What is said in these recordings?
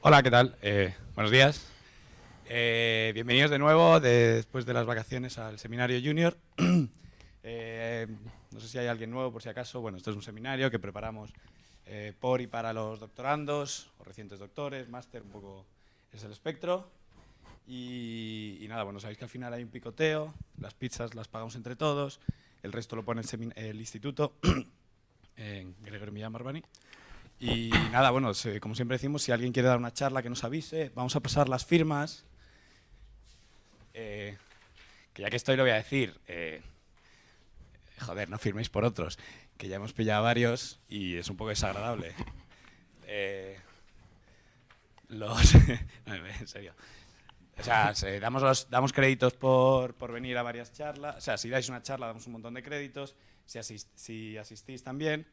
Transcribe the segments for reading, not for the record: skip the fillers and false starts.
Hola, ¿qué tal? Buenos días. Bienvenidos de nuevo después de las vacaciones al seminario Junior. No sé si hay alguien nuevo por si acaso. Bueno, esto es un seminario que preparamos por y para los doctorandos o recientes doctores, máster, un poco es el espectro. Y nada, bueno, sabéis que al final hay un picoteo, las pizzas las pagamos entre todos, el resto lo pone el instituto, Gregorio Millán Barbani. Y nada, bueno, como siempre decimos, si alguien quiere dar una charla que nos avise, vamos a pasar las firmas. Que ya que estoy lo voy a decir. Joder, no firméis por otros, que ya hemos pillado varios y es un poco desagradable. No, en serio. O sea, damos créditos por venir a varias charlas. O sea, si dais una charla, damos un montón de créditos. Si asistís también.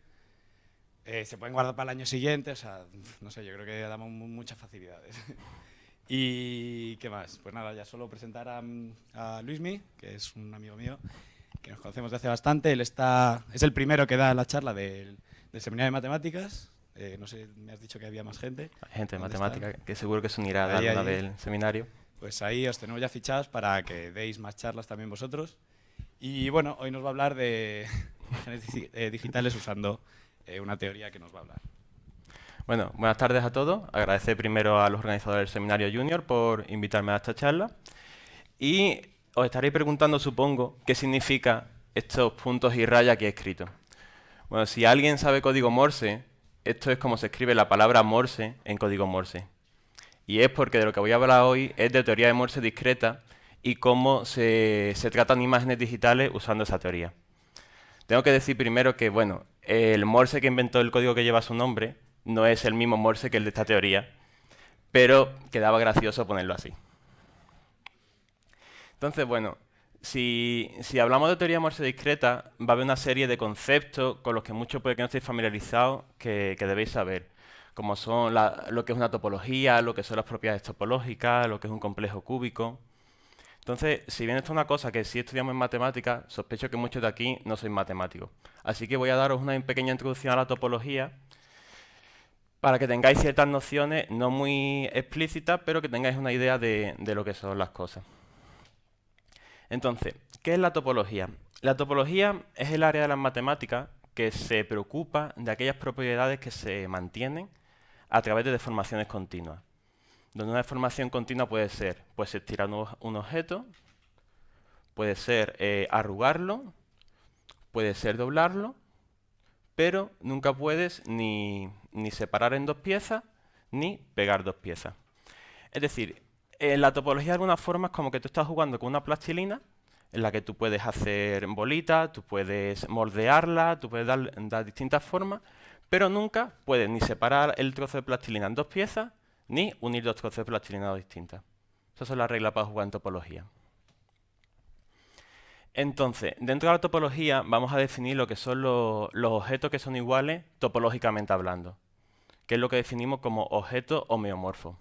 Se pueden guardar para el año siguiente, o sea, no sé, yo creo que damos muchas facilidades. ¿Y qué más? Pues nada, ya solo presentar a Luismi, que es un amigo mío, que nos conocemos de hace bastante. Él es el primero que da la charla del seminario de matemáticas. No sé, me has dicho que había más gente. Hay gente de ¿Dónde matemática están? que seguro que se unirá a Ahí, alguna ahí. del seminario. Pues ahí os tenemos ya fichados para que deis más charlas también vosotros. Y bueno, hoy nos va a hablar de imágenes digitales usando una teoría que nos va a hablar. Bueno, buenas tardes a todos. Agradecer primero a los organizadores del seminario Junior por invitarme a esta charla. Y os estaréis preguntando, supongo, qué significa estos puntos y rayas que he escrito. Bueno, si alguien sabe código Morse, esto es como se escribe la palabra Morse en código Morse. Y es porque de lo que voy a hablar hoy es de teoría de Morse discreta y cómo se tratan imágenes digitales usando esa teoría. Tengo que decir primero que, bueno, el Morse que inventó el código que lleva su nombre no es el mismo Morse que el de esta teoría, pero quedaba gracioso ponerlo así. Entonces, bueno, si hablamos de teoría Morse discreta, va a haber una serie de conceptos con los que muchos puede que no estéis familiarizados que debéis saber, como son lo que es una topología, lo que son las propiedades topológicas, lo que es un complejo cúbico. Entonces, si bien esto es una cosa que sí estudiamos en matemáticas, sospecho que muchos de aquí no sois matemáticos. Así que voy a daros una pequeña introducción a la topología para que tengáis ciertas nociones, no muy explícitas, pero que tengáis una idea de lo que son las cosas. Entonces, ¿qué es la topología? La topología es el área de las matemáticas que se preocupa de aquellas propiedades que se mantienen a través de deformaciones continuas. Donde una deformación continua puede ser pues, estirar un objeto, puede ser arrugarlo, puede ser doblarlo, pero nunca puedes ni separar en dos piezas, ni pegar dos piezas. Es decir, en la topología de alguna forma es como que tú estás jugando con una plastilina en la que tú puedes hacer bolitas, tú puedes moldearla, tú puedes dar distintas formas, pero nunca puedes ni separar el trozo de plastilina en dos piezas, ni unir dos trozos de plastilina distintas. Esas son las reglas para jugar en topología. Entonces, dentro de la topología vamos a definir lo que son los objetos que son iguales topológicamente hablando, que es lo que definimos como objetos homeomorfos.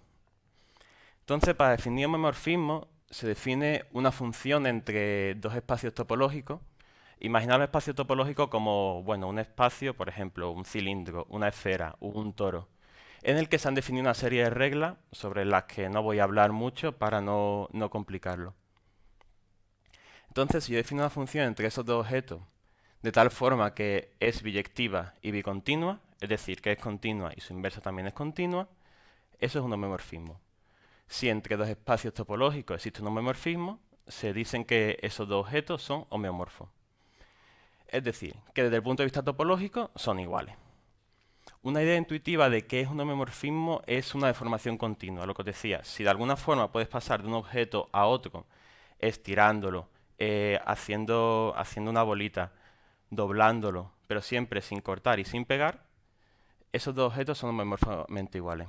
Entonces, para definir homomorfismo se define una función entre dos espacios topológicos. Imaginad el espacio topológico como, bueno, un espacio, por ejemplo, un cilindro, una esfera, un toro, en el que se han definido una serie de reglas sobre las que no voy a hablar mucho para no complicarlo. Entonces, si yo defino una función entre esos dos objetos de tal forma que es biyectiva y bicontinua, es decir, que es continua y su inversa también es continua, eso es un homomorfismo. Si entre dos espacios topológicos existe un homomorfismo, se dicen que esos dos objetos son homeomorfos. Es decir, que desde el punto de vista topológico son iguales. Una idea intuitiva de qué es un homomorfismo es una deformación continua. Lo que os decía, si de alguna forma puedes pasar de un objeto a otro estirándolo, haciendo una bolita, doblándolo, pero siempre sin cortar y sin pegar, esos dos objetos son homomorfamente iguales.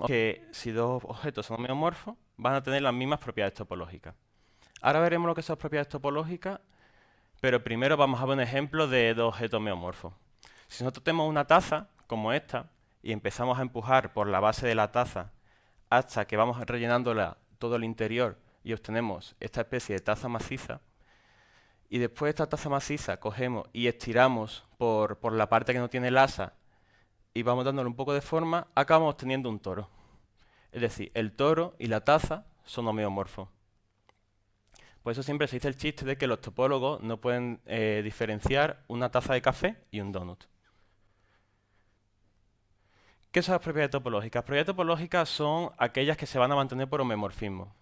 Que si dos objetos son homeomorfos, van a tener las mismas propiedades topológicas. Ahora veremos lo que son propiedades topológicas, pero primero vamos a ver un ejemplo de dos objetos homeomorfos. Si nosotros tenemos una taza, como esta, y empezamos a empujar por la base de la taza hasta que vamos rellenándola todo el interior y obtenemos esta especie de taza maciza, y después de esta taza maciza cogemos y estiramos por la parte que no tiene el asa y vamos dándole un poco de forma, acabamos teniendo un toro. Es decir, el toro y la taza son homeomorfos. Por eso siempre se dice el chiste de que los topólogos no pueden diferenciar una taza de café y un donut. ¿Qué son las propiedades topológicas? Las propiedades topológicas son aquellas que se van a mantener por homeomorfismo.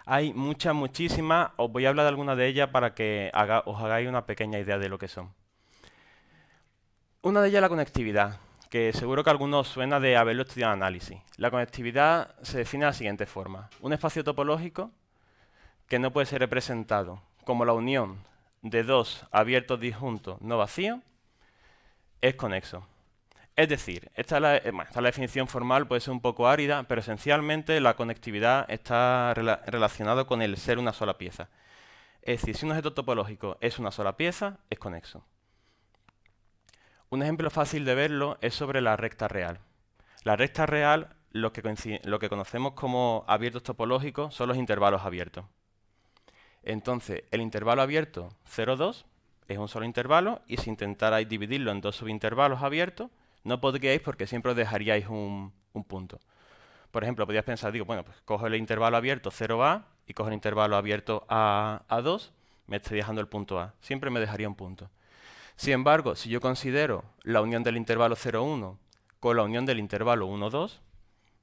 Hay muchas, muchísimas. Os voy a hablar de algunas de ellas para que os hagáis una pequeña idea de lo que son. Una de ellas es la conectividad, que seguro que a algunos suena de haberlo estudiado en análisis. La conectividad se define de la siguiente forma. Un espacio topológico que no puede ser representado como la unión de dos abiertos disjuntos no vacíos es conexo. Es decir, esta es la definición formal, puede ser un poco árida, pero esencialmente la conectividad está relacionada con el ser una sola pieza. Es decir, si un objeto topológico es una sola pieza, es conexo. Un ejemplo fácil de verlo es sobre la recta real. La recta real, lo que conocemos como abiertos topológicos, son los intervalos abiertos. Entonces, el intervalo abierto 0, 2 es un solo intervalo, y si intentarais dividirlo en dos subintervalos abiertos, no podríais porque siempre os dejaríais un punto. Por ejemplo, podríais pensar, digo, bueno, pues cojo el intervalo abierto 0A y cojo el intervalo abierto A2, me estaría dejando el punto A. Siempre me dejaría un punto. Sin embargo, si yo considero la unión del intervalo 0,1 con la unión del intervalo 1,2,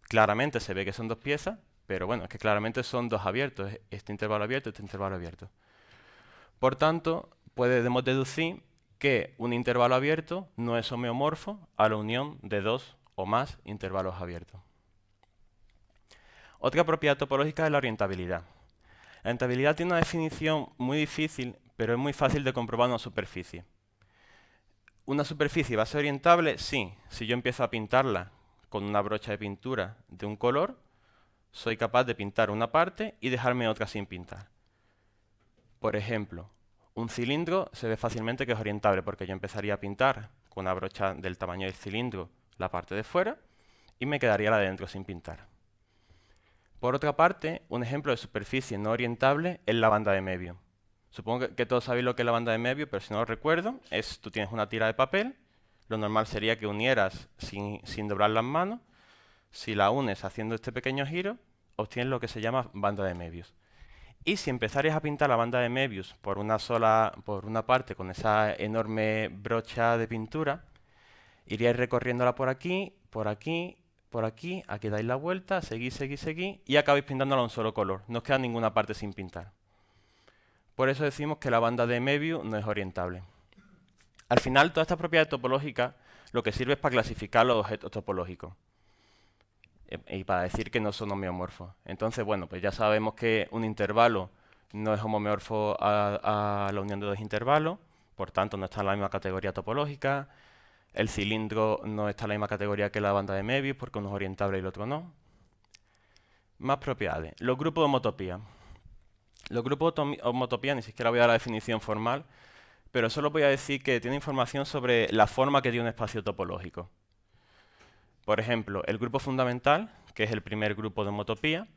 claramente se ve que son dos piezas, pero bueno, es que claramente son dos abiertos, este intervalo abierto y este intervalo abierto. Por tanto, podemos deducir que un intervalo abierto no es homeomorfo a la unión de dos o más intervalos abiertos. Otra propiedad topológica es la orientabilidad. La orientabilidad tiene una definición muy difícil, pero es muy fácil de comprobar en una superficie. ¿Una superficie va a ser orientable? Sí. Si yo empiezo a pintarla con una brocha de pintura de un color, soy capaz de pintar una parte y dejarme otra sin pintar. Por ejemplo, un cilindro se ve fácilmente que es orientable porque yo empezaría a pintar con una brocha del tamaño del cilindro la parte de fuera y me quedaría la de dentro sin pintar. Por otra parte, un ejemplo de superficie no orientable es la banda de Möbius. Supongo que todos sabéis lo que es la banda de Möbius, pero si no lo recuerdo, tú tienes una tira de papel, lo normal sería que unieras sin doblar las manos. Si la unes haciendo este pequeño giro, obtienes lo que se llama banda de Möbius. Y si empezarais a pintar la banda de Möbius por una parte con esa enorme brocha de pintura, iríais recorriéndola por aquí, por aquí, por aquí, aquí dais la vuelta, seguís, seguís, seguís, y acabáis pintándola a un solo color. No os queda ninguna parte sin pintar. Por eso decimos que la banda de Möbius no es orientable. Al final, todas estas propiedades topológicas lo que sirve es para clasificar los objetos topológicos y para decir que no son homeomorfos. Entonces, bueno, pues ya sabemos que un intervalo no es homomorfo a la unión de dos intervalos, por tanto no está en la misma categoría topológica. El cilindro no está en la misma categoría que la banda de Möbius porque uno es orientable y el otro no. Más propiedades. Los grupos de homotopía. Los grupos de homotopía, ni siquiera voy a dar la definición formal, pero solo voy a decir que tiene información sobre la forma que tiene un espacio topológico. Por ejemplo, el grupo fundamental, que es el primer grupo de homotopía,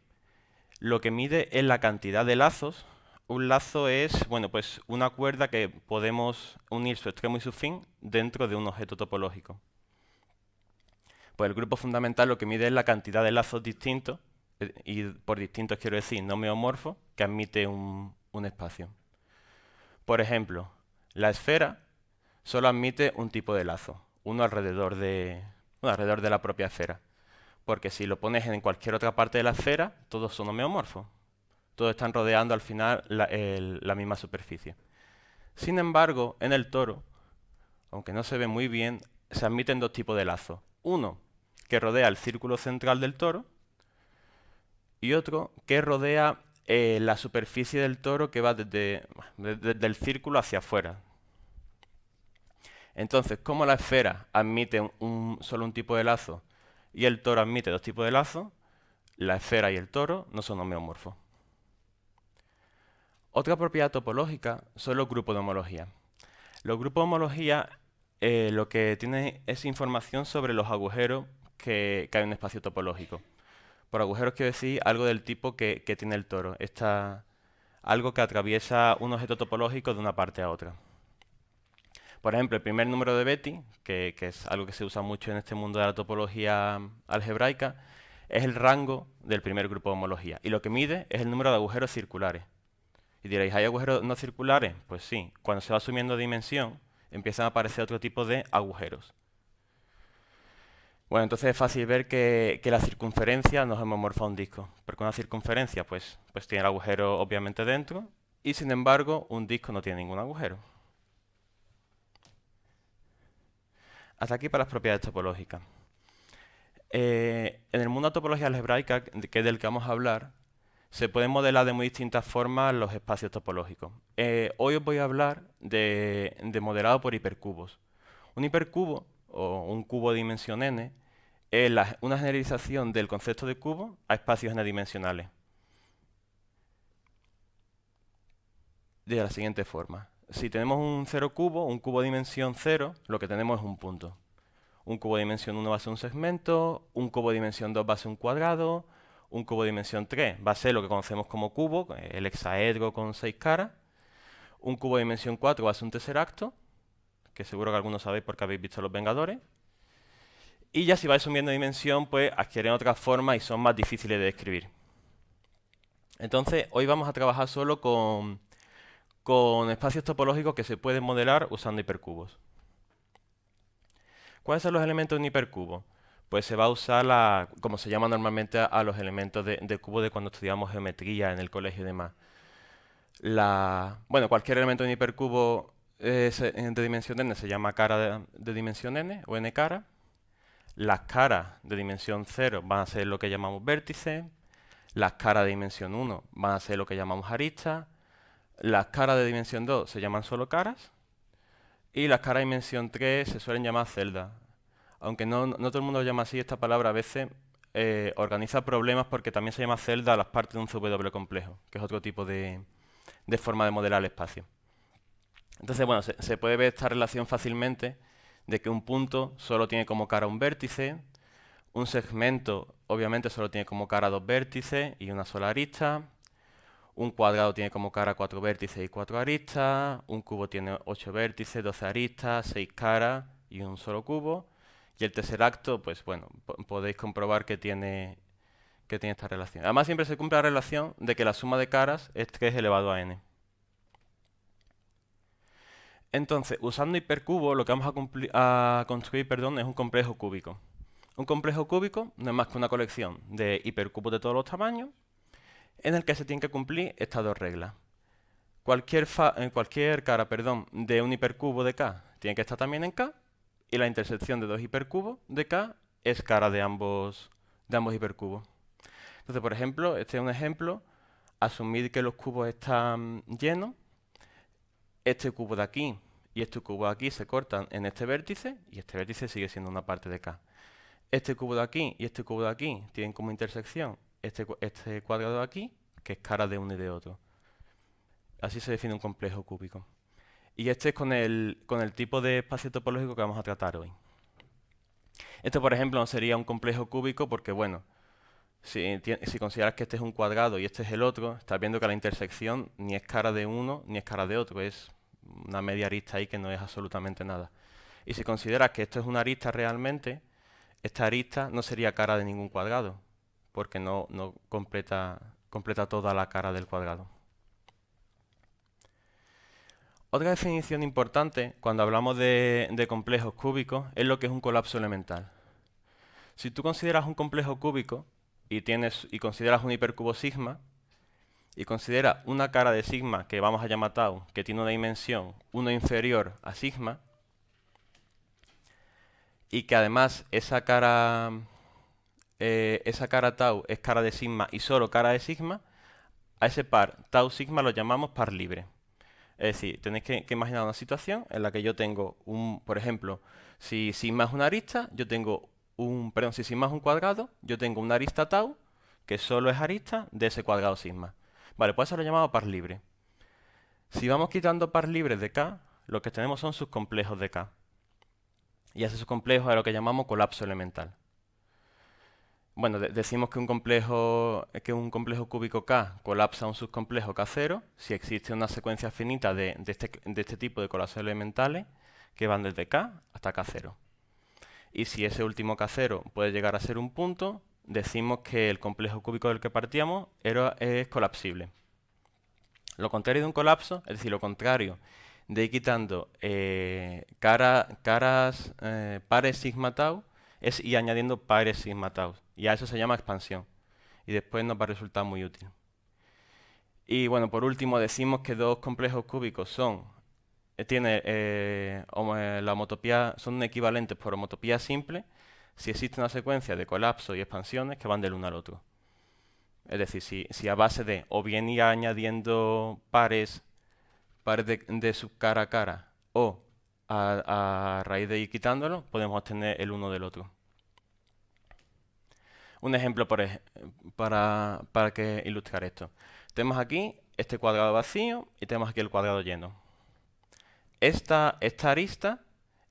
lo que mide es la cantidad de lazos. Un lazo es, bueno, pues una cuerda que podemos unir su extremo y su fin dentro de un objeto topológico. Pues el grupo fundamental lo que mide es la cantidad de lazos distintos, y por distintos quiero decir no homeomorfos, que admite un espacio. Por ejemplo, la esfera solo admite un tipo de lazo, uno alrededor de la propia esfera. Porque si lo pones en cualquier otra parte de la esfera, todos son homeomorfos. Todos están rodeando al final la misma superficie. Sin embargo, en el toro, aunque no se ve muy bien, se admiten dos tipos de lazos. Uno que rodea el círculo central del toro y otro que rodea la superficie del toro que va desde el círculo hacia afuera. Entonces, como la esfera admite solo un tipo de lazo y el toro admite dos tipos de lazo, la esfera y el toro no son homeomorfos. Otra propiedad topológica son los grupos de homología. Los grupos de homología lo que tienen es información sobre los agujeros que hay en un espacio topológico. Por agujeros quiero decir algo del tipo que tiene el toro. Algo que atraviesa un objeto topológico de una parte a otra. Por ejemplo, el primer número de Betti, que es algo que se usa mucho en este mundo de la topología algebraica, es el rango del primer grupo de homología. Y lo que mide es el número de agujeros circulares. Y diréis, ¿hay agujeros no circulares? Pues sí, cuando se va subiendo dimensión, empiezan a aparecer otro tipo de agujeros. Bueno, entonces es fácil ver que la circunferencia no es homomorfa a un disco, porque una circunferencia pues tiene el agujero obviamente dentro, y sin embargo un disco no tiene ningún agujero. Hasta aquí para las propiedades topológicas. En el mundo de topología algebraica, que es del que vamos a hablar, se pueden modelar de muy distintas formas los espacios topológicos. Hoy os voy a hablar de modelado por hipercubos. Un hipercubo, o un cubo de dimensión n, es una generalización del concepto de cubo a espacios n-dimensionales. De la siguiente forma. Si tenemos un cero cubo, un cubo de dimensión 0, lo que tenemos es un punto. Un cubo de dimensión 1 va a ser un segmento, un cubo de dimensión 2 va a ser un cuadrado, un cubo de dimensión 3 va a ser lo que conocemos como cubo, el hexaedro con 6 caras, un cubo de dimensión 4 va a ser un tesseracto, que seguro que algunos sabéis porque habéis visto Los Vengadores. Y ya si vais subiendo de dimensión, pues adquieren otras formas y son más difíciles de describir. Entonces, hoy vamos a trabajar solo con espacios topológicos que se pueden modelar usando hipercubos. ¿Cuáles son los elementos de un hipercubo? Pues se va a usar como se llama normalmente a los elementos de cubo de cuando estudiamos geometría en el colegio y demás. Bueno, cualquier elemento de un hipercubo de dimensión n se llama cara de dimensión n o n cara. Las caras de dimensión 0 van a ser lo que llamamos vértices. Las caras de dimensión 1 van a ser lo que llamamos aristas. Las caras de dimensión 2 se llaman solo caras. Y las caras de dimensión 3 se suelen llamar celdas. Aunque no todo el mundo lo llama así, esta palabra a veces organiza problemas porque también se llama celda a las partes de un CW complejo, que es otro tipo de forma de modelar el espacio. Entonces, bueno, se puede ver esta relación fácilmente de que un punto solo tiene como cara un vértice, un segmento obviamente solo tiene como cara 2 vértices y una sola arista, un cuadrado tiene como cara 4 vértices y 4 aristas, un cubo tiene 8 vértices, 12 aristas, 6 caras y un solo cubo, y el tesseracto, pues bueno, podéis comprobar que tiene esta relación. Además siempre se cumple la relación de que la suma de caras es 3 elevado a n. Entonces, usando hipercubo, lo que vamos a construir es un complejo cúbico. Un complejo cúbico no es más que una colección de hipercubos de todos los tamaños, en el que se tienen que cumplir estas dos reglas. Cualquier cara de un hipercubo de K tiene que estar también en K, y la intersección de dos hipercubos de K es cara de ambos hipercubos. Entonces, por ejemplo, este es un ejemplo. Asumid que los cubos están llenos. Este cubo de aquí y este cubo de aquí se cortan en este vértice, y este vértice sigue siendo una parte de K. Este cubo de aquí y este cubo de aquí tienen como intersección este cuadrado de aquí, que es cara de uno y de otro. Así se define un complejo cúbico. Y este es con el tipo de espacio topológico que vamos a tratar hoy. Esto, por ejemplo, no sería un complejo cúbico porque, bueno, si consideras que este es un cuadrado y este es el otro, estás viendo que la intersección ni es cara de uno ni es cara de otro, es una media arista ahí que no es absolutamente nada. Y si consideras que esto es una arista realmente, esta arista no sería cara de ningún cuadrado, porque no completa toda la cara del cuadrado. Otra definición importante cuando hablamos de complejos cúbicos es lo que es un colapso elemental. Si tú consideras un complejo cúbico y consideras un hipercubo sigma, y consideras una cara de sigma que vamos a llamar tau, que tiene una dimensión 1 inferior a sigma, y que además esa cara tau es cara de sigma y solo cara de sigma, a ese par tau sigma lo llamamos par libre. Es decir, tenéis que imaginar una situación en la que yo tengo por ejemplo, si sigma es una arista, si sigma es un cuadrado, yo tengo una arista tau que solo es arista de ese cuadrado sigma. Vale, pues eso lo llamamos par libre. Si vamos quitando par libres de K, lo que tenemos son subcomplejos de K. Y ese subcomplejo es lo que llamamos colapso elemental. Bueno, decimos que un complejo cúbico K colapsa un subcomplejo K0 si existe una secuencia finita de este tipo de colapsos elementales que van desde K hasta K0. Y si ese último K0 puede llegar a ser un punto, decimos que el complejo cúbico del que partíamos es colapsible. Lo contrario de un colapso, es decir, lo contrario de ir quitando pares sigma tau, es ir añadiendo pares sigma tau. Y a eso se llama expansión. Y después nos va a resultar muy útil. Y bueno, por último decimos que dos complejos cúbicos son la homotopía, son equivalentes por homotopía simple si existe una secuencia de colapsos y expansiones que van del uno al otro. Es decir, si a base de o bien ir añadiendo pares de sub cara a cara o a raíz de ir quitándolo, podemos obtener el uno del otro. Un ejemplo para que ilustrar esto. Tenemos aquí este cuadrado vacío y tenemos aquí el cuadrado lleno. Esta arista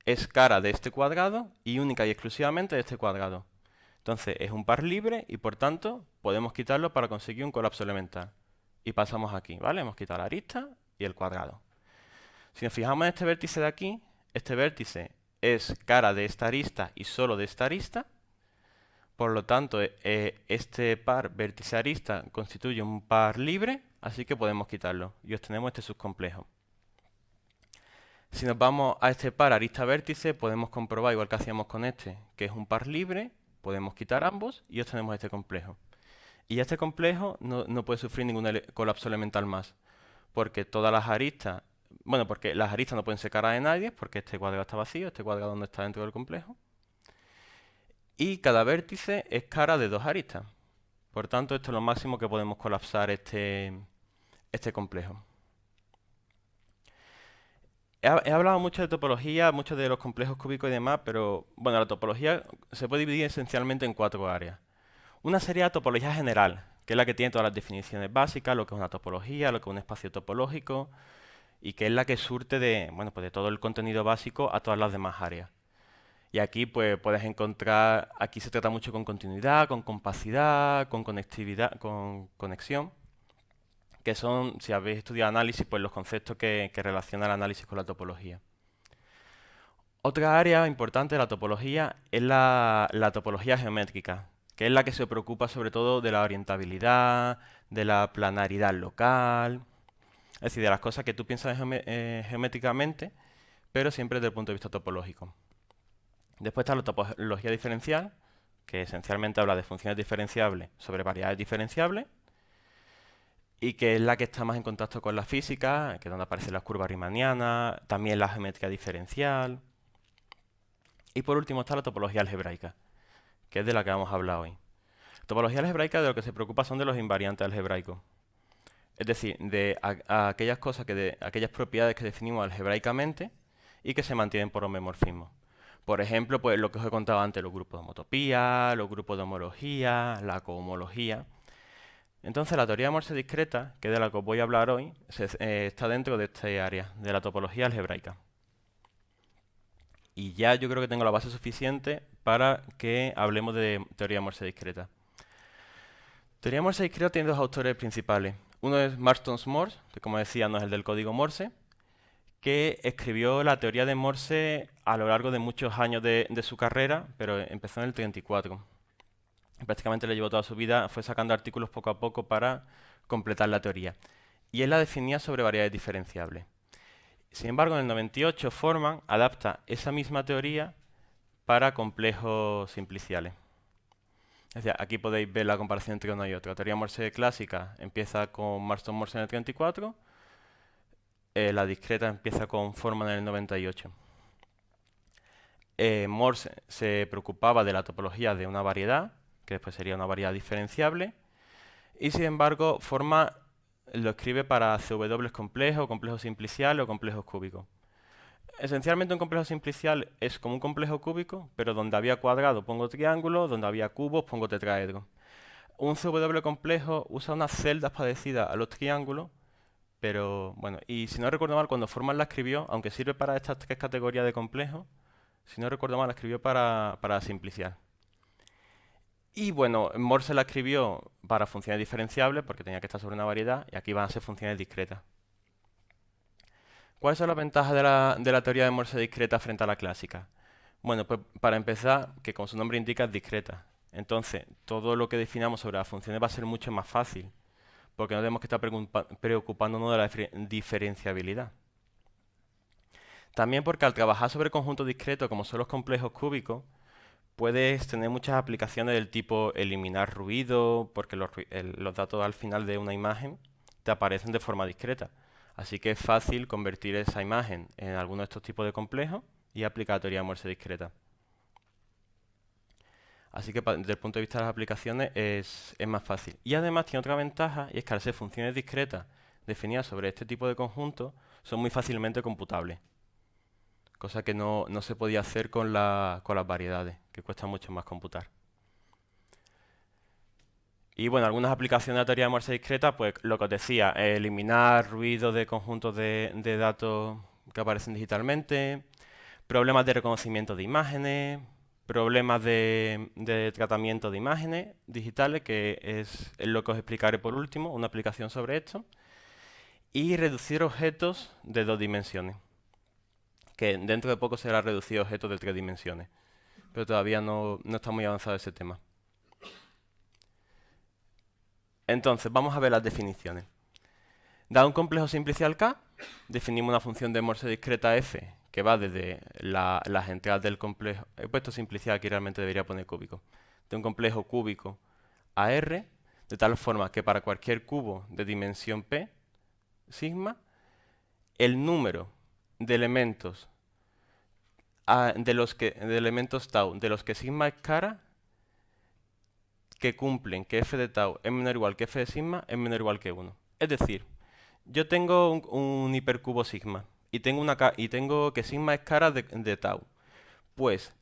es cara de este cuadrado y única y exclusivamente de este cuadrado. Entonces es un par libre y por tanto podemos quitarlo para conseguir un colapso elemental. Y pasamos aquí, ¿vale? Hemos quitado la arista y el cuadrado. Si nos fijamos en este vértice de aquí, este vértice es cara de esta arista y solo de esta arista. Por lo tanto, este par vértice arista constituye un par libre, así que podemos quitarlo y obtenemos este subcomplejo. Si nos vamos a este par arista vértice, podemos comprobar, igual que hacíamos con este, que es un par libre, podemos quitar ambos y obtenemos este complejo. Y este complejo no puede sufrir ningún colapso elemental más, porque todas las aristas, bueno, porque las aristas no pueden ser cara de nadie, porque este cuadrado está vacío, este cuadrado no está dentro del complejo. Y cada vértice es cara de dos aristas. Por tanto, esto es lo máximo que podemos colapsar este complejo. He hablado mucho de topología, mucho de los complejos cúbicos y demás, pero bueno, la topología se puede dividir esencialmente en cuatro áreas. Una sería la topología general, que es la que tiene todas las definiciones básicas, lo que es una topología, lo que es un espacio topológico, y que es la que surte bueno, pues de todo el contenido básico a todas las demás áreas. Y aquí pues puedes encontrar, aquí se trata mucho con continuidad, con compacidad, con conectividad, con conexión, que son, si habéis estudiado análisis, pues los conceptos que relacionan el análisis con la topología. Otra área importante de la topología es la topología geométrica, que es la que se preocupa sobre todo de la orientabilidad, de la planaridad local, es decir, de las cosas que tú piensas geométricamente, pero siempre desde el punto de vista topológico. Después está la topología diferencial, que esencialmente habla de funciones diferenciables sobre variedades diferenciables, y que es la que está más en contacto con la física, que es donde aparecen las curvas riemannianas, también la geometría diferencial. Y por último está la topología algebraica, que es de la que vamos a hablar hoy. La topología algebraica de lo que se preocupa son de los invariantes algebraicos. Es decir, de aquellas cosas, aquellas propiedades que definimos algebraicamente y que se mantienen por homomorfismo. Por ejemplo, pues lo que os he contado antes, los grupos de homotopía, los grupos de homología, la cohomología. Entonces, la teoría de Morse discreta, que es de la que os voy a hablar hoy, está dentro de esta área, de la topología algebraica. Y ya yo creo que tengo la base suficiente para que hablemos de teoría de Morse discreta. Teoría de Morse discreta tiene dos autores principales. Uno es Marston Morse, que como decía no es el del código Morse, que escribió la teoría de Morse a lo largo de muchos años de su carrera, pero empezó en el 34. Prácticamente le llevó toda su vida, fue sacando artículos poco a poco para completar la teoría. Y él la definía sobre variedades diferenciables. Sin embargo, en el 98 Forman adapta esa misma teoría para complejos simpliciales. Es decir, aquí podéis ver la comparación entre una y otra. La teoría Morse clásica empieza con Marston Morse en el 34, la discreta empieza con Forman en el 98. Morse se preocupaba de la topología de una variedad, que después sería una variedad diferenciable, y sin embargo Forman lo escribe para CW complejos, complejos simpliciales o complejos cúbicos. Esencialmente un complejo simplicial es como un complejo cúbico, pero donde había cuadrado pongo triángulo, donde había cubos pongo tetraedro. Un CW complejo usa unas celdas parecidas a los triángulos, pero bueno, y si no recuerdo mal, cuando Forman la escribió, aunque sirve para estas tres categorías de complejos, si no recuerdo mal, la escribió para simpliciar. Y bueno, Morse la escribió para funciones diferenciables, porque tenía que estar sobre una variedad, y aquí van a ser funciones discretas. ¿Cuáles son las ventajas de la teoría de Morse discreta frente a la clásica? Bueno, pues para empezar, que como su nombre indica es discreta. Entonces, todo lo que definamos sobre las funciones va a ser mucho más fácil, porque no tenemos que estar preocupándonos de la diferenciabilidad. También porque al trabajar sobre conjuntos discretos, como son los complejos cúbicos, puedes tener muchas aplicaciones del tipo eliminar ruido, porque los datos al final de una imagen te aparecen de forma discreta. Así que es fácil convertir esa imagen en alguno de estos tipos de complejos y aplicar la teoría de Morse discreta. Así que desde el punto de vista de las aplicaciones es más fácil. Y además tiene otra ventaja, y es que al ser funciones discretas definidas sobre este tipo de conjuntos, son muy fácilmente computables. Cosa que no se podía hacer con las variedades, que cuesta mucho más computar. Y bueno, algunas aplicaciones de la teoría de Morse discreta, pues lo que os decía, eliminar ruido de conjuntos de datos que aparecen digitalmente, problemas de reconocimiento de imágenes, problemas de tratamiento de imágenes digitales, que es lo que os explicaré por último, una aplicación sobre esto, y reducir objetos de 2 dimensiones, que dentro de poco será reducir objetos de 3 dimensiones, pero todavía no está muy avanzado ese tema. Entonces, vamos a ver las definiciones. Dado un complejo simplicial K, definimos una función de Morse discreta f que va desde las entradas del complejo. He puesto simplicial, aquí realmente debería poner cúbico. De un complejo cúbico a R, de tal forma que para cualquier cubo de dimensión P, sigma, el número de elementos de elementos tau de los que sigma es cara, que cumplen que f de tau es menor o igual que f de sigma es menor o igual que 1. Es decir, yo tengo un hipercubo sigma y tengo que sigma es cara de tau. Pues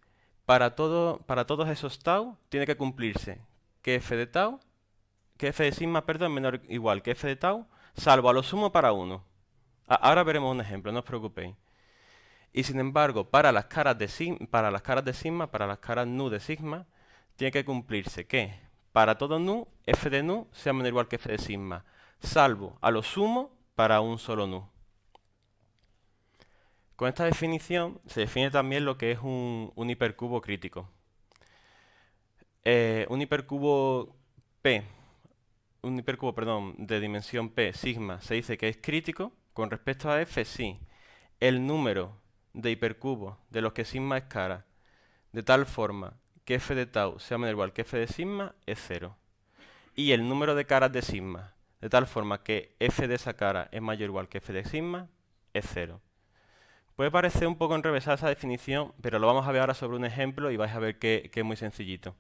para todos esos tau tiene que cumplirse que f de sigma, perdón, es menor o igual que f de tau, salvo a lo sumo para 1. Ahora veremos un ejemplo, no os preocupéis. Y sin embargo, para las caras de sigma, para las caras nu de sigma, tiene que cumplirse que para todo nu, f de nu sea menor o igual que f de sigma, salvo a lo sumo para un solo nu. Con esta definición se define también lo que es un hipercubo crítico. Un hipercubo de dimensión P, sigma, se dice que es crítico. Con respecto a f, sí. El número de hipercubos de los que sigma es cara, de tal forma que f de tau sea menor o igual que f de sigma, es 0. Y el número de caras de sigma, de tal forma que f de esa cara es mayor o igual que f de sigma, es 0. Puede parecer un poco enrevesada esa definición, pero lo vamos a ver ahora sobre un ejemplo y vais a ver que es muy sencillito.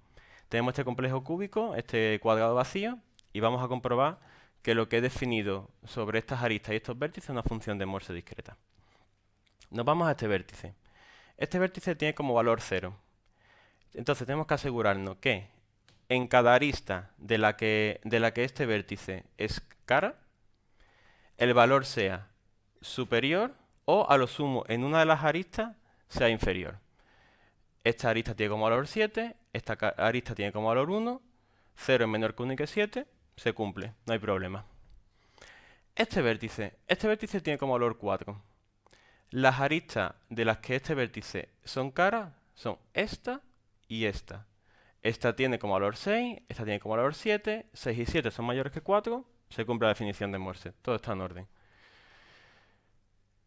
Tenemos este complejo cúbico, este cuadrado vacío, y vamos a comprobar que lo que he definido sobre estas aristas y estos vértices es una función de Morse discreta. Nos vamos a este vértice. Este vértice tiene como valor 0. Entonces tenemos que asegurarnos que en cada arista de la que este vértice es cara, el valor sea superior o a lo sumo en una de las aristas sea inferior. Esta arista tiene como valor 7, esta arista tiene como valor 1, 0 es menor que 1 y que 7, se cumple, no hay problema. Este vértice tiene como valor 4. Las aristas de las que este vértice son caras son esta y esta. Esta tiene como valor 6, esta tiene como valor 7, 6 y 7 son mayores que 4, se cumple la definición de Morse, todo está en orden.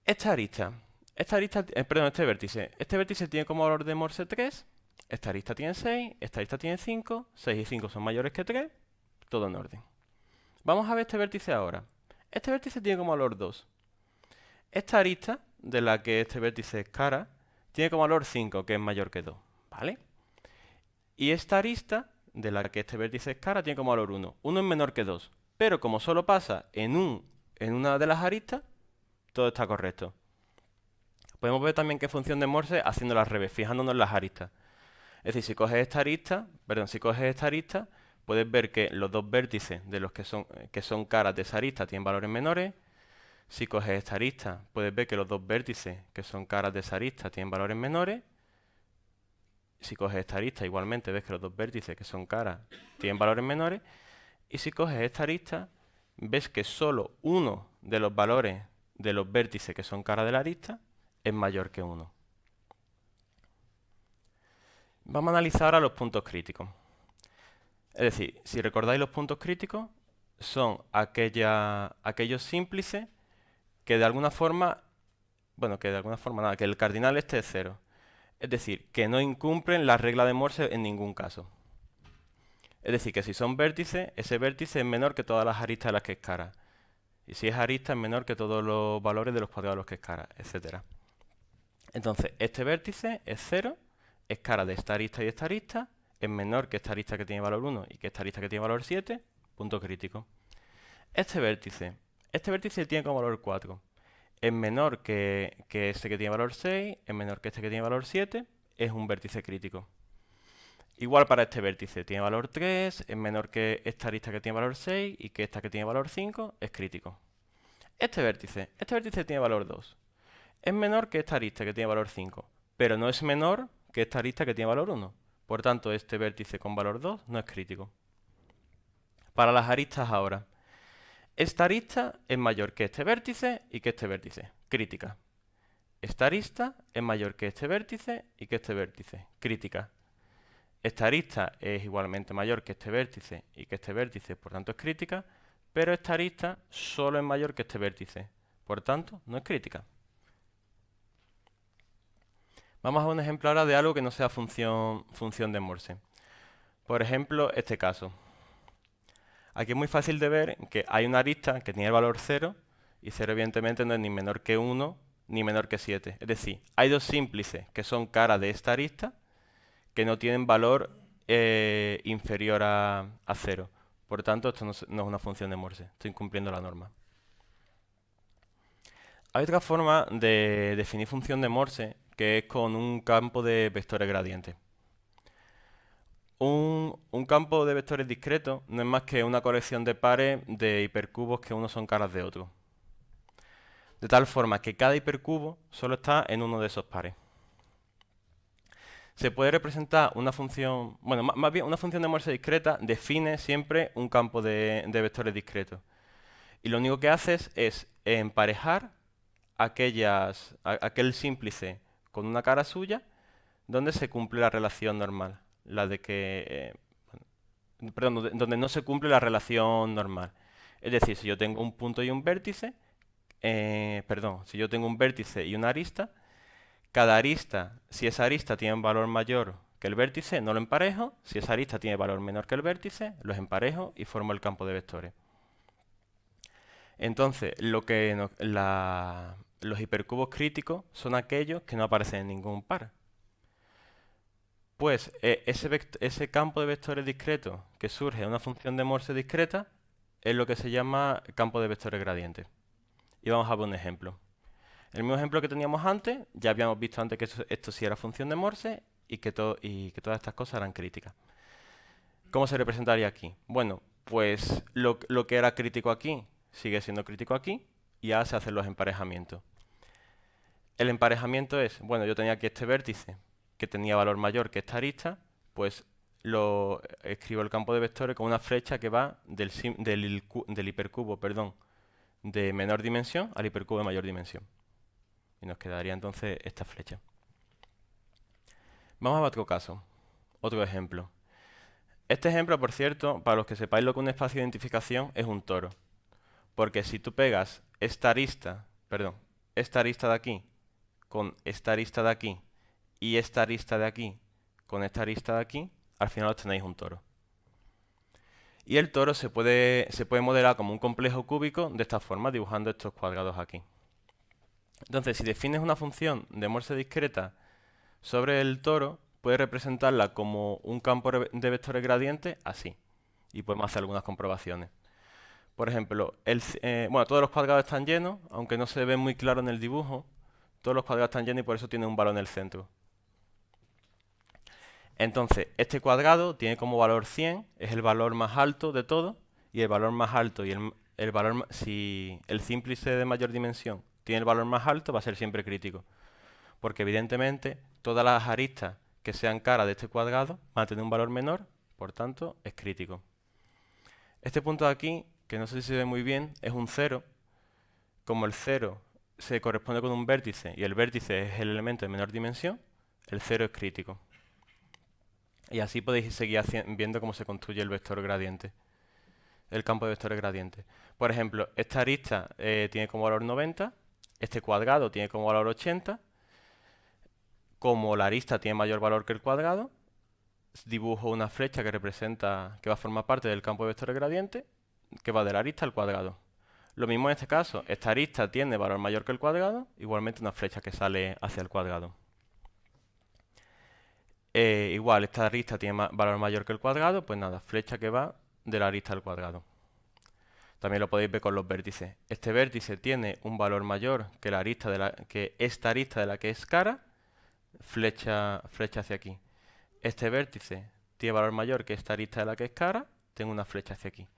Este vértice tiene como valor de Morse 3, esta arista tiene 6, esta arista tiene 5, 6 y 5 son mayores que 3, todo en orden. Vamos a ver este vértice ahora. Este vértice tiene como valor 2. Esta arista, de la que este vértice es cara, tiene como valor 5, que es mayor que 2, ¿vale? Y esta arista, de la que este vértice es cara, tiene como valor 1. 1 es menor que 2, pero como solo pasa en una de las aristas, todo está correcto. Podemos ver también qué función de Morse haciendo al revés, fijándonos en las aristas. Es decir, si coges esta arista, puedes ver que los dos vértices de los que son caras de esa arista tienen valores menores. Si coges esta arista, puedes ver que los dos vértices que son caras de esa arista tienen valores menores. Si coges esta arista, igualmente ves que los dos vértices que son caras tienen valores menores. Y si coges esta arista, ves que solo uno de los valores de los vértices que son cara de la arista es mayor que 1. Vamos a analizar ahora los puntos críticos. Es decir, si recordáis, los puntos críticos son aquellos símplices que de alguna forma, nada, que el cardinal este es 0. Es decir, que no incumplen la regla de Morse en ningún caso. Es decir, que si son vértices, ese vértice es menor que todas las aristas de las que es cara. Y si es arista, es menor que todos los valores de los cuadrados de los que es cara, etc. Entonces, este vértice es 0, es cara de esta arista y de esta arista, es menor que esta arista que tiene valor 1 y que esta arista que tiene valor 7, punto crítico. Este vértice tiene como valor 4. Es menor que este que tiene valor 6, es menor que este que tiene valor 7, es un vértice crítico. Igual para este vértice, tiene valor 3, es menor que esta arista que tiene valor 6 y que esta que tiene valor 5, es crítico. Este vértice tiene valor 2. Es menor que esta arista que tiene valor 5, pero no es menor que esta arista que tiene valor 1. Por tanto, este vértice con valor 2 no es crítico. Para las aristas ahora. Esta arista es mayor que este vértice y que este vértice, crítica. Esta arista es mayor que este vértice y que este vértice, crítica. Esta arista es igualmente mayor que este vértice y que este vértice, por tanto es crítica, pero esta arista solo es mayor que este vértice, por tanto no es crítica. Vamos a un ejemplo ahora de algo que no sea función de Morse. Por ejemplo, este caso. Aquí es muy fácil de ver que hay una arista que tiene el valor 0 y 0 evidentemente no es ni menor que 1 ni menor que 7. Es decir, hay dos símplices que son cara de esta arista que no tienen valor inferior a 0. Por tanto, esto no es una función de Morse. Estoy incumpliendo la norma. Hay otra forma de definir función de Morse que es con un campo de vectores gradientes. Un campo de vectores discreto no es más que una colección de pares de hipercubos que unos son caras de otro. De tal forma que cada hipercubo solo está en uno de esos pares. Se puede representar una función, bueno, más bien una función de Morse discreta define siempre un campo de vectores discretos. Y lo único que haces es emparejar aquel símplice con una cara suya donde se cumple la relación normal. La de que, donde no se cumple la relación normal. Es decir, si yo tengo un punto y un vértice, si yo tengo un vértice y una arista, cada arista, si esa arista tiene un valor mayor que el vértice, no lo emparejo. Si esa arista tiene valor menor que el vértice, los emparejo y formo el campo de vectores. Entonces, los hipercubos críticos son aquellos que no aparecen en ningún par. Pues ese campo de vectores discretos que surge de una función de Morse discreta es lo que se llama campo de vectores gradientes. Y vamos a ver un ejemplo. El mismo ejemplo que teníamos antes, ya habíamos visto antes que esto sí era función de Morse y que todas estas cosas eran críticas. ¿Cómo se representaría aquí? Bueno, pues lo que era crítico aquí sigue siendo crítico aquí y ahora se hacen los emparejamientos. El emparejamiento es, bueno, yo tenía aquí este vértice que tenía valor mayor que esta arista, pues escribo el campo de vectores con una flecha que va del hipercubo, de menor dimensión al hipercubo de mayor dimensión. Y nos quedaría entonces esta flecha. Vamos a ver otro caso, otro ejemplo. Este ejemplo, por cierto, para los que sepáis lo que es un espacio de identificación, es un toro. Porque si tú pegas esta arista de aquí con esta arista de aquí y esta arista de aquí con esta arista de aquí, al final obtenéis un toro. Y el toro se puede modelar como un complejo cúbico de esta forma, dibujando estos cuadrados aquí. Entonces, si defines una función de Morse discreta sobre el toro, puedes representarla como un campo de vectores gradientes así. Y podemos hacer algunas comprobaciones. Por ejemplo, todos los cuadrados están llenos, aunque no se ve muy claro en el dibujo. Todos los cuadrados están llenos y por eso tiene un valor en el centro. Entonces, este cuadrado tiene como valor 100, es el valor más alto de todo, y el valor más alto y si el símplice de mayor dimensión tiene el valor más alto, va a ser siempre crítico. Porque evidentemente todas las aristas que sean caras de este cuadrado van a tener un valor menor, por tanto es crítico. Este punto de aquí, que no sé si se ve muy bien, es un 0, como el 0 se corresponde con un vértice y el vértice es el elemento de menor dimensión, el 0 es crítico. Y así podéis seguir viendo cómo se construye el vector gradiente, el campo de vectores gradientes. Por ejemplo, esta arista tiene como valor 90, este cuadrado tiene como valor 80. Como la arista tiene mayor valor que el cuadrado, dibujo una flecha que representa, que va a formar parte del campo de vectores gradientes, que va de la arista al cuadrado. Lo mismo en este caso, esta arista tiene valor mayor que el cuadrado, igualmente una flecha que sale hacia el cuadrado. Igual, esta arista tiene valor mayor que el cuadrado, pues nada, flecha que va de la arista al cuadrado. También lo podéis ver con los vértices. Este vértice tiene un valor mayor que la arista que esta arista de la que es cara, flecha hacia aquí. Este vértice tiene valor mayor que esta arista de la que es cara, tengo una flecha hacia aquí.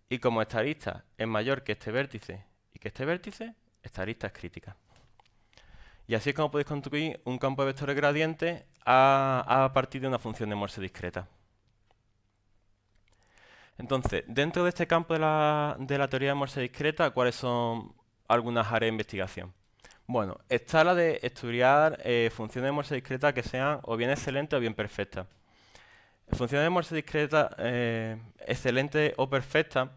Y como esta arista es mayor que este vértice y que este vértice, esta arista es crítica. Y así es como podéis construir un campo de vectores gradientes a partir de una función de Morse discreta. Entonces, dentro de este campo de la teoría de Morse discreta, ¿cuáles son algunas áreas de investigación? Bueno, está la de estudiar funciones de Morse discreta que sean o bien excelentes o bien perfectas. Funciones de Morse discreta excelentes o perfectas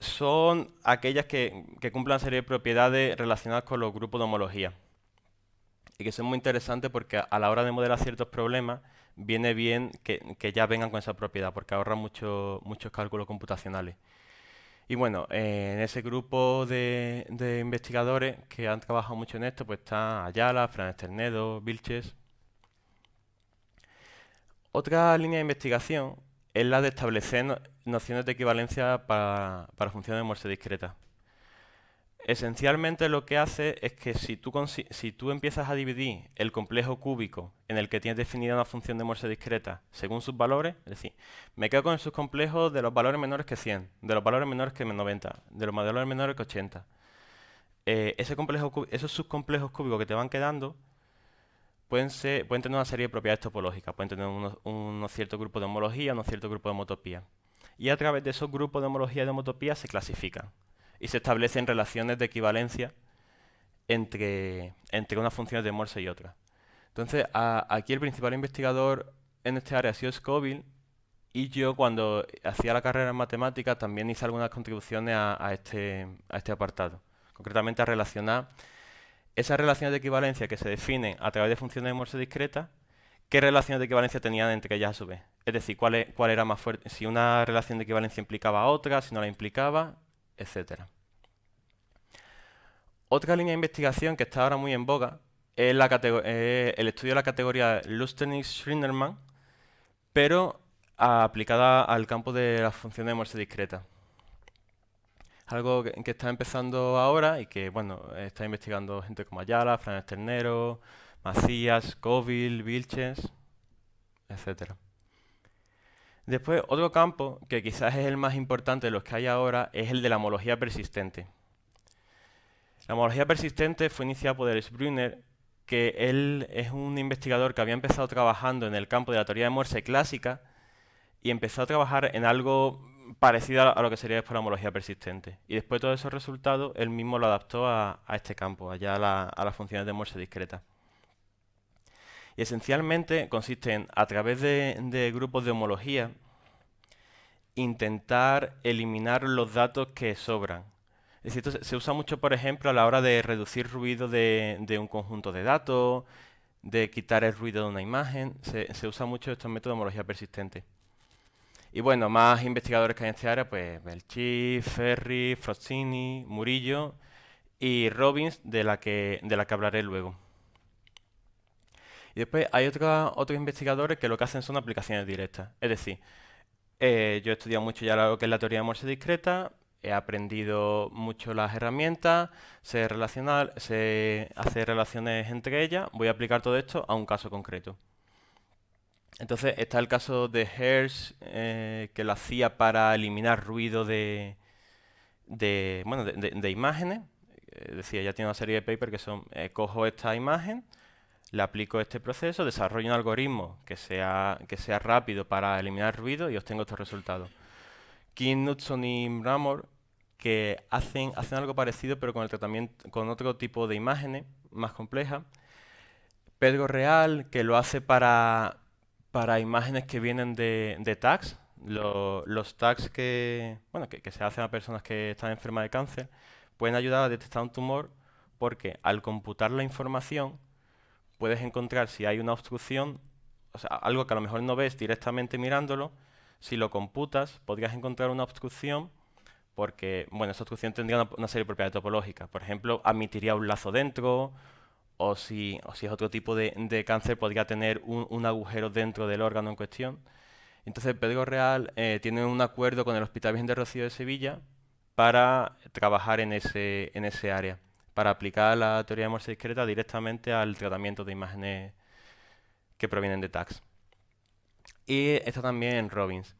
son aquellas que cumplan serie de propiedades relacionadas con los grupos de homología. Y que son muy interesantes porque a la hora de modelar ciertos problemas viene bien que ya vengan con esa propiedad porque ahorran muchos cálculos computacionales. Y bueno, en ese grupo de investigadores que han trabajado mucho en esto, pues está Ayala, Fran Esternedo, Vilches. Otra línea de investigación es la de establecer nociones de equivalencia para funciones de Morse discreta. Esencialmente lo que hace es que si tú empiezas a dividir el complejo cúbico en el que tienes definida una función de Morse discreta según sus valores, es decir, me quedo con el subcomplejo de los valores menores que 100, de los valores menores que 90, de los valores menores que 80. Esos subcomplejos cúbicos que te van quedando pueden tener una serie de propiedades topológicas, pueden tener unos ciertos grupos de homología, unos ciertos grupos de homotopía. Y a través de esos grupos de homología y de homotopía se clasifican y se establecen relaciones de equivalencia entre unas funciones de Morse y otras. Entonces, aquí el principal investigador en este área ha sido Scoville, y yo cuando hacía la carrera en matemáticas también hice algunas contribuciones a este apartado. Concretamente a relacionar esas relaciones de equivalencia que se definen a través de funciones de Morse discretas, qué relaciones de equivalencia tenían entre ellas a su vez. Es decir, cuál era más fuerte, si una relación de equivalencia implicaba a otra, si no la implicaba, etcétera. Otra línea de investigación que está ahora muy en boga es el estudio de la categoría Lustenich-Schrindermann, pero aplicada al campo de las funciones de Morse discreta. Algo que está empezando ahora y que bueno, está investigando gente como Ayala, Fran Esternero, Macías, Scoville, Vilches, etcétera. Después, otro campo que quizás es el más importante de los que hay ahora es el de la homología persistente. La homología persistente fue iniciada por Ernst Brunner, que él es un investigador que había empezado trabajando en el campo de la teoría de Morse clásica y empezó a trabajar en algo parecido a lo que sería después la homología persistente. Y después de todos esos resultados, él mismo lo adaptó a este campo, allá a las funciones de Morse discreta. Y esencialmente consiste en, a través de grupos de homología, intentar eliminar los datos que sobran. Es decir, esto se usa mucho, por ejemplo, a la hora de reducir ruido de un conjunto de datos, de quitar el ruido de una imagen. Se usa mucho estos métodos de homología persistente. Y bueno, más investigadores que hay en esta área, pues Belchif, Ferri, Frostini, Murillo y Robbins, de la que hablaré luego. Y después hay otros investigadores que lo que hacen son aplicaciones directas. Es decir, yo he estudiado mucho ya lo que es la teoría de Morse discreta, he aprendido mucho las herramientas, sé hacer relaciones entre ellas, voy a aplicar todo esto a un caso concreto. Entonces está el caso de Hertz, que lo hacía para eliminar ruido de imágenes. Decía, ya tiene una serie de papers que son, cojo esta imagen, le aplico este proceso, desarrollo un algoritmo que sea rápido para eliminar ruido y obtengo estos resultados. Kim Knudson y Brammer, que hacen algo parecido, pero con el tratamiento, con otro tipo de imágenes más complejas. Pedro Real, que lo hace para imágenes que vienen de tags. Los tags bueno, que se hacen a personas que están enfermas de cáncer pueden ayudar a detectar un tumor porque al computar la información puedes encontrar si hay una obstrucción, o sea, algo que a lo mejor no ves directamente mirándolo. Si lo computas, podrías encontrar una obstrucción porque, bueno, esa obstrucción tendría una serie de propiedades topológicas. Por ejemplo, admitiría un lazo dentro, o si es otro tipo de cáncer, podría tener un agujero dentro del órgano en cuestión. Entonces, Pedro Real tiene un acuerdo con el Hospital Virgen de Rocío de Sevilla para trabajar en ese área, para aplicar la teoría de Morse discreta directamente al tratamiento de imágenes que provienen de tags. Y está también Robbins.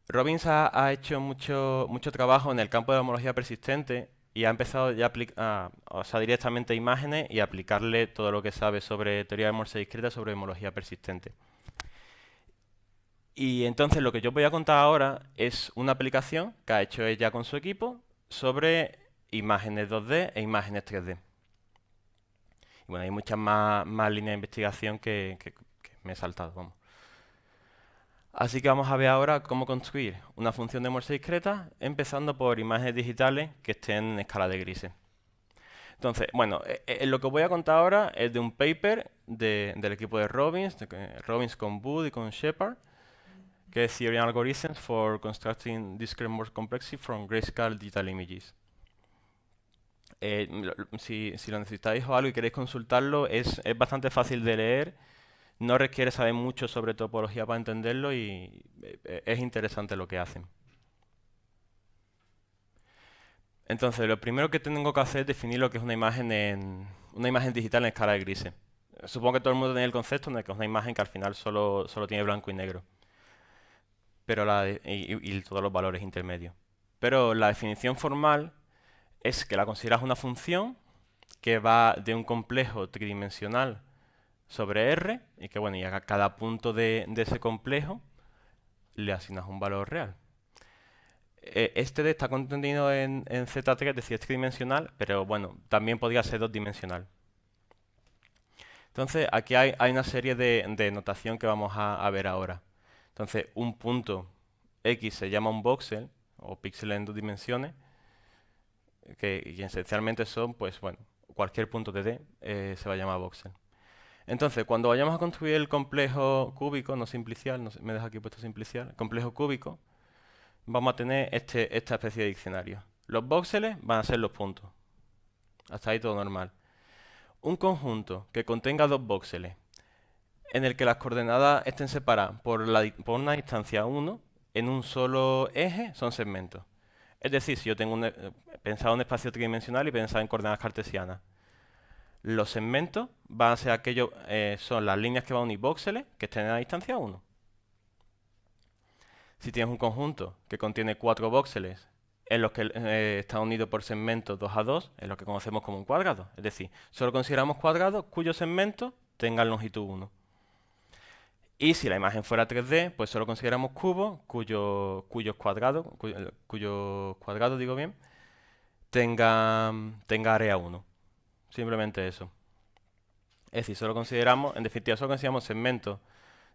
Robbins ha hecho mucho trabajo en el campo de la homología persistente y ha empezado ya directamente a imágenes y aplicarle todo lo que sabe sobre teoría de Morse discreta sobre homología persistente. Y entonces lo que yo voy a contar ahora es una aplicación que ha hecho ella con su equipo sobre imágenes 2D e imágenes 3D. Y bueno, hay muchas más líneas de investigación que me he saltado, vamos. Así que vamos a ver ahora cómo construir una función de Morse discreta, empezando por imágenes digitales que estén en escala de grises. Entonces, bueno, lo que voy a contar ahora es de un paper del equipo de Robbins, Robbins con Wood y con Shepard, que es Theory and Algorithms for Constructing Discrete Morse Complexity from Grayscale Digital Images. Si lo necesitáis o algo y queréis consultarlo, es bastante fácil de leer. No requiere saber mucho sobre topología para entenderlo y es interesante lo que hacen. Entonces, lo primero que tengo que hacer es definir lo que es una imagen digital en escala de grises. Supongo que todo el mundo tiene el concepto de que es una imagen que al final solo tiene blanco y negro, pero y todos los valores intermedios. Pero la definición formal es que la consideras una función que va de un complejo tridimensional sobre R y que, bueno, y a cada punto de ese complejo le asignas un valor real. Este D está contenido en Z3, es decir, es tridimensional, pero bueno, también podría ser dos-dimensional. Entonces, aquí hay una serie de notación que vamos a ver ahora. Entonces, un punto X se llama un voxel, o píxel en dos dimensiones, y esencialmente son, pues bueno, cualquier punto de D se va a llamar voxel. Entonces, cuando vayamos a construir el complejo cúbico, no simplicial, me deja aquí puesto simplicial, el complejo cúbico, vamos a tener esta especie de diccionario. Los voxeles van a ser los puntos. Hasta ahí todo normal. Un conjunto que contenga dos voxeles, en el que las coordenadas estén separadas por una distancia 1 en un solo eje, son segmentos. Es decir, si yo tengo pensado en un espacio tridimensional y pensado en coordenadas cartesianas, los segmentos van a ser aquellos, son las líneas que van a unir voxeles que estén a la distancia 1. Si tienes un conjunto que contiene 4 voxeles en los que están unidos por segmentos 2 a 2, es lo que conocemos como un cuadrado. Es decir, solo consideramos cuadrados cuyos segmentos tengan longitud 1. Y si la imagen fuera 3D, pues solo consideramos cubos cuyos cuadrados, digo bien, tenga área 1. Simplemente eso. Es decir, en definitiva, solo consideramos segmentos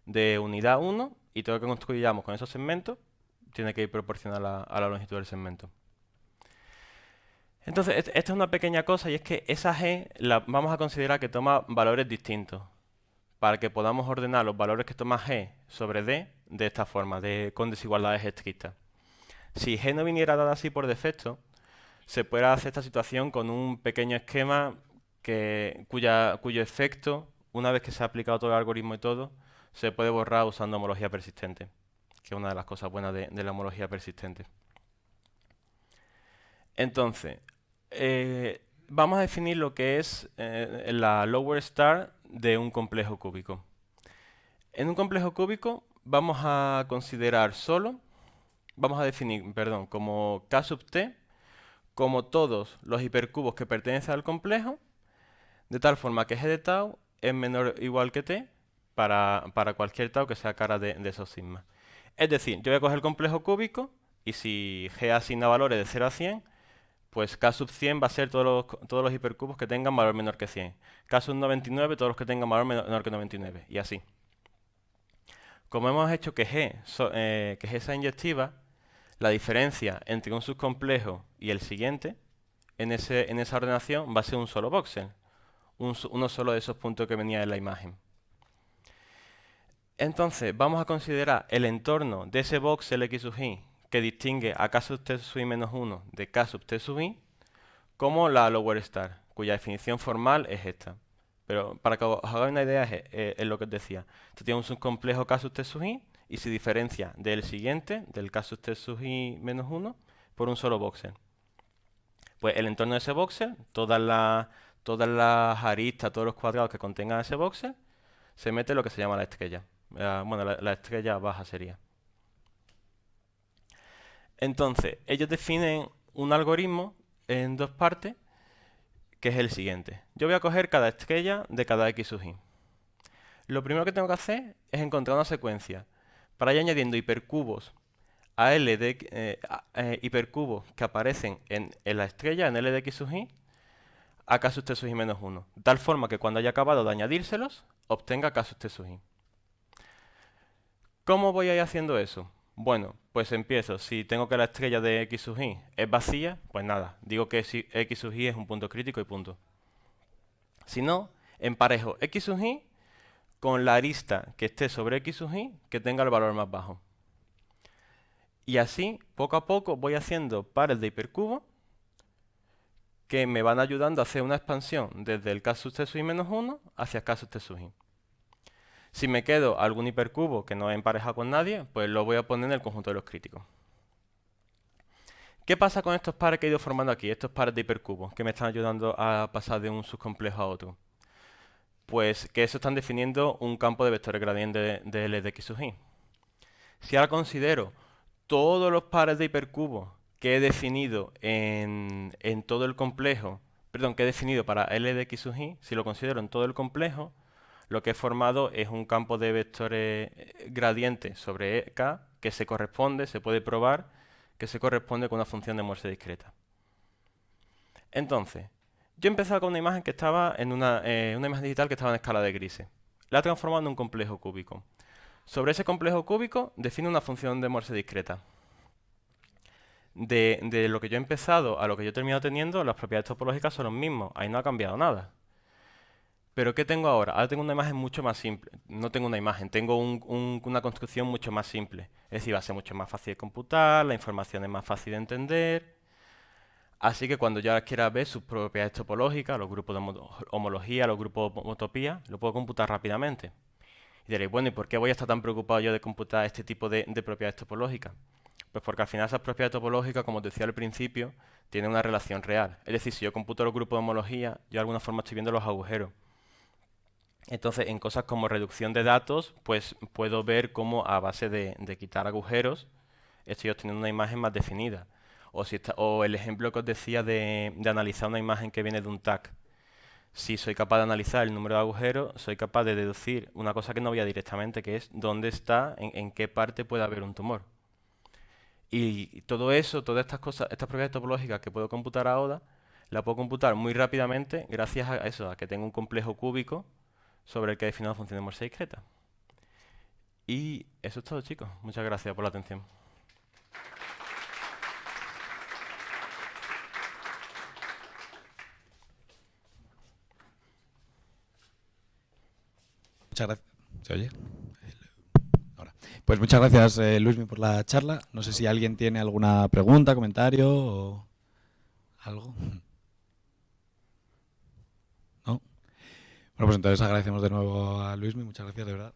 de unidad 1 y todo lo que construyamos con esos segmentos tiene que ir proporcional a la longitud del segmento. Entonces, esta es una pequeña cosa y es que esa G la vamos a considerar que toma valores distintos para que podamos ordenar los valores que toma G sobre D de esta forma, con desigualdades estrictas. Si G no viniera dada así por defecto, se puede hacer esta situación con un pequeño esquema cuyo efecto, una vez que se ha aplicado todo el algoritmo y todo, se puede borrar usando homología persistente, que es una de las cosas buenas de la homología persistente. Entonces, vamos a definir lo que es la lower star de un complejo cúbico. En un complejo cúbico vamos a definir, como K sub t, como todos los hipercubos que pertenecen al complejo, de tal forma que g de tau es menor o igual que t para cualquier tau que sea cara de esos sigmas. Es decir, yo voy a coger el complejo cúbico y si G asigna valores de 0 a 100, pues K sub 100 va a ser todos los hipercubos que tengan valor menor que 100. K sub 99, todos los que tengan valor menor que 99, y así. Como hemos hecho que G sea inyectiva, la diferencia entre un subcomplejo y el siguiente, en esa ordenación, va a ser un solo voxel. Uno solo de esos puntos que venía en la imagen. Entonces, vamos a considerar el entorno de ese voxel X sub i que distingue a K sub t sub i menos 1 de K sub t sub i como la lower star, cuya definición formal es esta. Pero para que os hagáis una idea es lo que os decía. Esto tiene un subcomplejo K sub t sub i y se diferencia del siguiente, del K sub t sub i menos 1, por un solo voxel. Pues el entorno de ese voxel, todas las aristas, todos los cuadrados que contengan ese voxel, se mete lo que se llama la estrella. Bueno, la estrella baja sería. Entonces, ellos definen un algoritmo en dos partes, que es el siguiente. Yo voy a coger cada estrella de cada X sub i. Lo primero que tengo que hacer es encontrar una secuencia para ir añadiendo hipercubos a L de hipercubos que aparecen en la estrella, en L de X sub i, a K sub t sub i menos 1. De tal forma que cuando haya acabado de añadírselos, obtenga K sub t sub i. ¿Cómo voy a ir haciendo eso? Bueno, pues empiezo. Si tengo que la estrella de X sub i es vacía, pues nada, digo que X sub i es un punto crítico y punto. Si no, emparejo X sub i con la arista que esté sobre X sub i que tenga el valor más bajo. Y así, poco a poco, voy haciendo pares de hipercubos que me van ayudando a hacer una expansión desde el K sub t sub i menos 1 hacia K sub t sub i. Si me quedo algún hipercubo que no he emparejado con nadie, pues lo voy a poner en el conjunto de los críticos. ¿Qué pasa con estos pares que he ido formando aquí? Estos pares de hipercubos que me están ayudando a pasar de un subcomplejo a otro. Pues que eso están definiendo un campo de vectores gradientes de L de X sub i. Si ahora considero todos los pares de hipercubos que he definido en todo el complejo, perdón, que he definido para L de X sub i, si lo considero en todo el complejo, lo que he formado es un campo de vectores gradientes sobre K que se puede probar, que se corresponde con una función de Morse discreta. Entonces, yo he empezado con una imagen que estaba en una imagen digital que estaba en escala de grises. La he transformado en un complejo cúbico. Sobre ese complejo cúbico defino una función de Morse discreta. De lo que yo he empezado a lo que yo he terminado teniendo, las propiedades topológicas son los mismos. Ahí no ha cambiado nada. ¿Pero qué tengo ahora? Ahora tengo una imagen mucho más simple. No tengo una imagen, tengo una construcción mucho más simple. Es decir, va a ser mucho más fácil de computar, la información es más fácil de entender. Así que cuando yo quiera ver sus propiedades topológicas, los grupos de homología, los grupos de homotopía, lo puedo computar rápidamente. Y diréis, bueno, ¿y por qué voy a estar tan preocupado yo de computar este tipo de propiedades topológicas? Pues porque al final esas propiedades topológicas, como os decía al principio, tienen una relación real. Es decir, si yo computo los grupos de homología, yo de alguna forma estoy viendo los agujeros. Entonces, en cosas como reducción de datos, pues puedo ver cómo a base de quitar agujeros estoy obteniendo una imagen más definida. O el ejemplo que os decía de analizar una imagen que viene de un tag. Si soy capaz de analizar el número de agujeros, soy capaz de deducir una cosa que no veía directamente, que es dónde está, en qué parte puede haber un tumor. Y todo eso, todas estas cosas, estas propiedades topológicas que puedo computar ahora, las puedo computar muy rápidamente gracias a eso, a que tengo un complejo cúbico sobre el que he definido la función de Morse discreta. Y eso es todo, chicos. Muchas gracias por la atención. Muchas gracias. ¿Se oye? Ahora. Pues muchas gracias, Luismi, por la charla. No sé si alguien tiene alguna pregunta, comentario o algo. ¿No? Bueno, pues entonces agradecemos de nuevo a Luismi. Muchas gracias, de verdad.